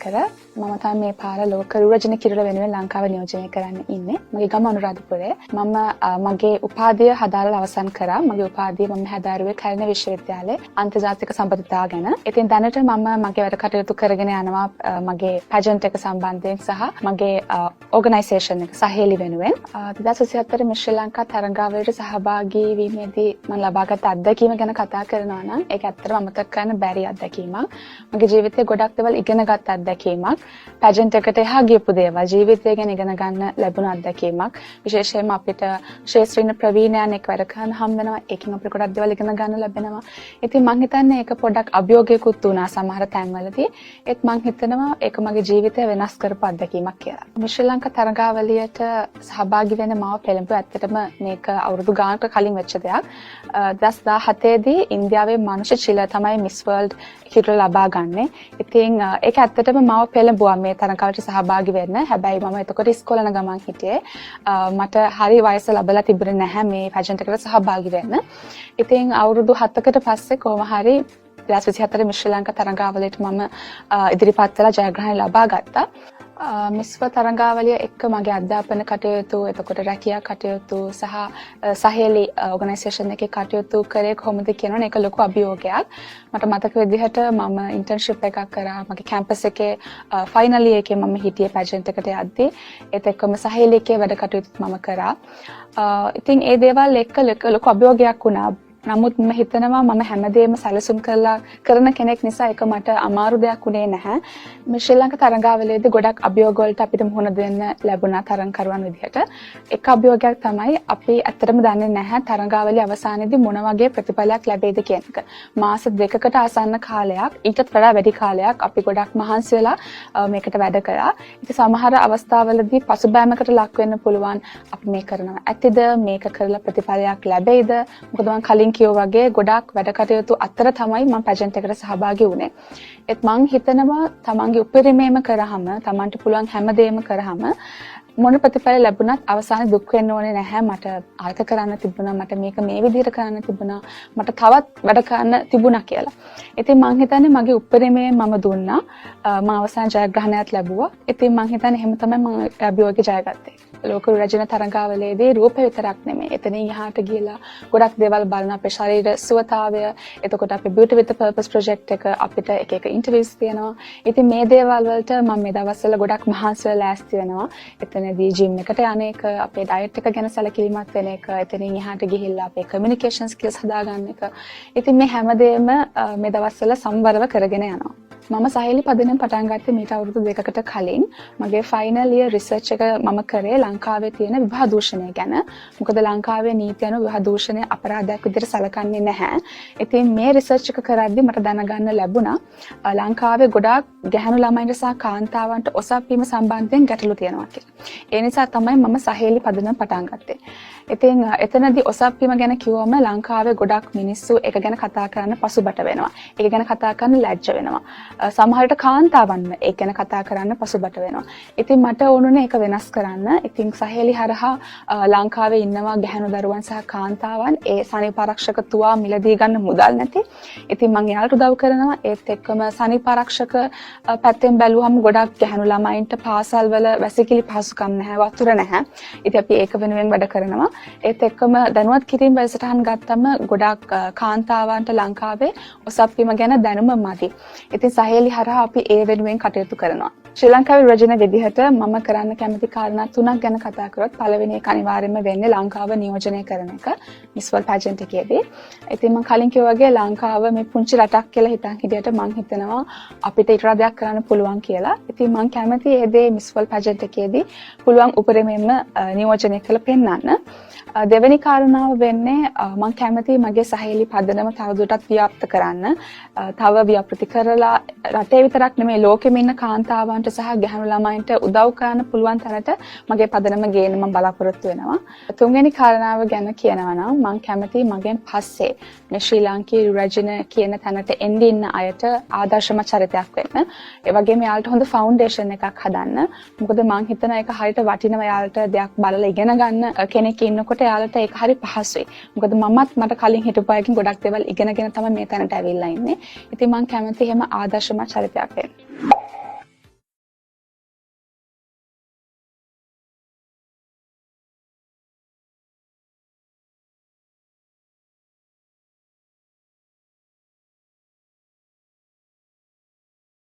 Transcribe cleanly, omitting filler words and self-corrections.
කර මම තමයි මේ පාර ලෝක රූරජන කිරුළ වෙනුවෙන් ලංකාව නියෝජනය කරන්න ඉන්නේ. මගේ ගම අනුරාධපුරේ. මම මගේ උපාධිය හදාරලා අවසන් කරා. මගේ උපාධිය මම හැදාරුවේ කැලණි විශ්වවිද්‍යාලයේ අන්තර්ජාතික සම්බන්ධතා ගැන. ඉතින් දැනට මම මගේ වැඩ කටයුතු කරගෙන යනවා මගේ පැජන්ට් එක සම්බන්ධයෙන් සහ මගේ ඕගනයිසේෂන් එක සහේලි වෙනුවෙන්. 2024 මිස් ශ්‍රී ලංකා තරඟාවලියට සහභාගී වීමේදී මම ලබාගත් අත්දැකීම ගැන කතා කරනවා නම් ඒක ඇත්තටම අමතක කරන්න බැරි අත්දැකීමක්. මගේ ජීවිතේ ගොඩක් දේවල් ඉගෙනගත් අත්දැකීමක්. පැජන්ට් එකට එහා ගියපු දේවල් ජීවිතය ගැන ඉගෙන ගන්න ලැබුණ අත්දැකීමක්. විශේෂයෙන්ම අපිට ශාස්ත්‍රීය ප්‍රවීණයන් එක්ක වැඩ කරන්න හම් වෙනවා. ඒකෙන් අපිට ගොඩක් දේවල් ඉගෙන ගන්න ලැබෙනවා. ඉතින් මම හිතන්නේ ඒක පොඩ්ඩක් අභියෝගයකුත් වුණා සමහර තැන්වලදී. ඒත් මම හිතනවා ඒක මගේ ජීවිතය වෙනස් කරපු අත්දැකීමක් කියලා. මිස් ශ්‍රී ලංකා තරඟාවලියට සහභාගී වෙන්න මාව පෙළඹුව ඇත්තටම මේක අවුරුදු ගානකට කලින් වෙච්ච දෙයක්. 2017 දී ඉන්දියාවේ මනුෂ්‍ය චිල තමයි මිස් වර්ල්ඩ් කිරුළ ලබා ගන්නේ. ඉතින් ඒක ඇත්තටම මාව පෙළඹුවා මේ තරඟාවලියට සහභාගී වෙන්න. හැබැයි මම එතකොට ඉස්කෝලේ යන ගමන් හිටියේ. මට හරි වයස ලැබලා තිබුණේ නැහැ මේ පැජන්ට් එකට සහභාගී වෙන්න. ඉතින් අවුරුදු 7කට පස්සේ කොහොම හරි 2024 මිස් ශ්‍රී ලංකා තරඟාවලියට මම ඉදිරිපත් වෙලා ජයග්‍රහණය ලබා ගත්තා. මිස්ව තරඟාවලිය එක්ක මගේ අධ්‍යාපන කටයුතු, එතකොට රැකියා කටයුතු සහ සහේලි ඕගනයිසේෂන් එකේ කටයුතු කරේ කොහොමද කියනවනේ ඒක ලොකු අභියෝගයක්. මට මතක විදිහට මම ඉන්ටර්න්ෂිප් එකක් කරා. මගේ කැම්පස් එකේ ෆයිනල් ඉයර් එකේ මම හිටියේ පැජන්ට් එකට යද්දී. ඒත් එක්කම සහේලි එකේ වැඩ කටයුතුත් මම කරා. ඉතින් ඒ දේවල් එක්ක ලොකු අභියෝගයක් වුණා. නමුත් මම හිතනවා මම හැමදේම සැලසුම් කරන කෙනෙක් නිසා ඒක මට අමාරු දෙයක් උනේ නැහැ. මේ ශ්‍රී ලංකා තරඟාවලියේදී ගොඩක් අභියෝග වලට අපිට මුහුණ දෙන්න ලැබුණා තරඟකරුවන් විදිහට. එක අභියෝගයක් තමයි අපි ඇත්තටම දන්නේ නැහැ තරඟාවලිය අවසානයේදී මොන වගේ ප්‍රතිඵලයක් ලැබෙයිද කියන එක. මාස 2කට ආසන්න කාලයක් ඊටත් වඩා වැඩි කාලයක් අපි ගොඩක් මහන්සි වෙලා මේකට වැඩ කළා. ඉතින් සමහර අවස්ථාවලදී පසුබෑමකට ලක් වෙන්න පුළුවන් අපි මේ කරනවා ඇතිද මේක කරලා ප්‍රතිඵලයක් ලැබෙයිද? මොකද මම කලින් කියෝ වගේ ගොඩක් වැඩ කටයුතු අතර තමයි මම පැජන්ට් එකට සහභාගී වුණේ. ඒත් මං හිතනවා තමන්ගේ උපරිමයම කරාම තමන්ට පුළුවන් හැමදේම කරාම මොන ප්‍රතිඵල ලැබුණත් අවසානයේ දුක් වෙන්න ඕනේ නැහැ. මට අර්ථ කරන්න තිබුණා, මට මේක මේ විදිහට කරන්න තිබුණා, මට තවත් වැඩ කරන්න තිබුණා කියලා. ඉතින් මං හිතන්නේ මගේ උපරිමයෙන් මම දුන්නා. මම අවසාන ජයග්‍රහණයක් ලැබුවා. ඉතින් මං හිතන්නේ එහෙම තමයි මම අභියෝගය ජයගත්තේ. ලෝක රජන තරඟාවලියේදී රූපය විතරක් නෙමෙයි. එතනින් එහාට ගිහලා ගොඩක් දේවල් බලන අපේ ශරීර සුවතාවය, එතකොට අපේ Beauty with a Purpose project එක අපිට එක එක ඉන්ටර්විව්ස් තියෙනවා. ඉතින් මේ දේවල් වලට මම මේ දවස්වල ගොඩක් මහන්සි වෙලා ලෑස්ති වෙනවා. එතනදී ජිම් එකට යන එක, අපේ ඩයට් එක ගැන සැලකිලිමත් වෙන එක, එතනින් එහාට ගිහිල්ලා අපේ කමියුනිකේෂන් ස්කිල්ස් හදාගන්න එක. ඉතින් මේ හැමදේම මේ දවස්වල සම්බරව කරගෙන යනවා. මම සහේලි පදනම් පටන් ගත්තේ මීට අවුරුදු 2කට කලින්. මගේ ෆයිනල් ඉයර් රිසර්ච් එක මම කරේ ලංකාවේ තියෙන විවාහ දූෂණය ගැන. මොකද ලංකාවේ නීතිය අනුව විවාහ දූෂණය අපරාධයක් විදිහට සැලකන්නේ නැහැ. ඉතින් මේ රිසර්ච් එක කරද්දී මට දැනගන්න ලැබුණා ලංකාවේ ගොඩාක් ගැහැණු ළමයින්ට සහ කාන්තාවන්ට ඔසව්වීම සම්බන්ධයෙන් ගැටලු තියෙනවා කියලා. ඒ නිසා තමයි මම සහේලි පදනම් පටන් ගත්තේ. ඉතින් එතනදී ඔසව්වීම ගැන කිව්වම ලංකාවේ ගොඩක් මිනිස්සු ඒක ගැන කතා කරන්න පසුබට වෙනවා. ඒක ගැන කතා කරන්න ලැජ්ජ වෙනවා. සමහරට කාන්තාවන් ඒක ගැන කතා කරන්න පසුබට වෙනවා. ඉතින් මට ඕනුනේ ඒක වෙනස් කරන්න. ඉතින් සහේලි හරහා ලංකාවේ ඉන්නවා ගැහැණු දරුවන් සහ කාන්තාවන් ඒ සනීපාරක්ෂක තුවා මිලදී ගන්න මුදල් නැති. ඉතින් මම යාළුවට උදව් කරනවා. ඒත් එක්කම සනීපාරක්ෂක පැත්තෙන් බැලුවම ගොඩක් ගැහැණු ළමයින්ට පාසල් වල වැසිකිලි පහසුකම් නැහැ, වතුර නැහැ. ඉතින් අපි ඒක වෙනුවෙන් වැඩ කරනවා. ඒත් එක්කම දැනුවත් කිරීම වැඩසටහන් ගත්තම ගොඩක් කාන්තාවන්ට ලංකාවේ ඔසව්වීම ගැන දැනුම මදි. ඉතින් සහේලි හරහා අපි ඒ වෙනුවෙන් කටයුතු කරනවා. ශ්‍රී ලංකාවේ රජන විදිහට මම කරන්න කැමති කාරණා 3ක් ගැන කතා කරොත් පළවෙනි එක අනිවාර්යයෙන්ම වෙන්නේ ලංකාව නියෝජනය කරන එක මිස් වර්ල්ඩ් පැජන්ට් එකේදී. ඉතින් මම කලින් කිව්වා වගේ ලංකාව මේ පුංචි රටක් කියලා හිතන් හිටියට මම හිතනවා අපිට ඊට වඩා දෙයක් කරන්න පුළුවන් කියලා. ඉතින් මම කැමති ඒ දේ මිස් වර්ල්ඩ් පැජන්ට් එකේදී පුළුවන් උපරිමයෙන්ම නියෝජනය කරලා පෙන්නන්න. දෙවෙනි කාරණාව වෙන්නේ මම කැමති මගේ සහේලි පදනම තවදුරටත් ව්‍යාප්ත කරන්න. තව ව්‍යාපෘති කරලා රටේ විතරක් නෙමෙයි ලෝකෙම ඉන්න කාන්තාවන්ට සහ ගැහැණු ළමයින්ට උදව් කරන්න පුළුවන් තැනට මගේ පදනම ගේන්න මම බලාපොරොත්තු වෙනවා. තුන්වෙනි කාරණාව ගැන කියනවා නම් මම කැමති මගෙන් පස්සේ මේ ශ්‍රී ලාංකීය රජන කියන තැනට එන්න ඉන්න අයට ආදර්ශමත් චරිතයක් වෙන්න. ඒ වගේම යාළුවට හොඳ ෆවුන්ඩේෂන් එකක් හදන්න. මොකද මම හිතනවා ඒක හරියට වටිනවා යාළුවට දෙයක් බලලා ඉගෙන ගන්න කෙනෙක් ඉන්නකොට යාළුවට ඒක හරි පහසුයි. මොකද මට කලින් හිටපු අයකින් ගොඩක් දේවල් ඉගෙනගෙන තමයි මේ තැනට ඇවිල්ලා ඉන්නේ. ඉතින් මම කැමති එහෙම ආදර්ශමත් චරිතයක් වෙන්න.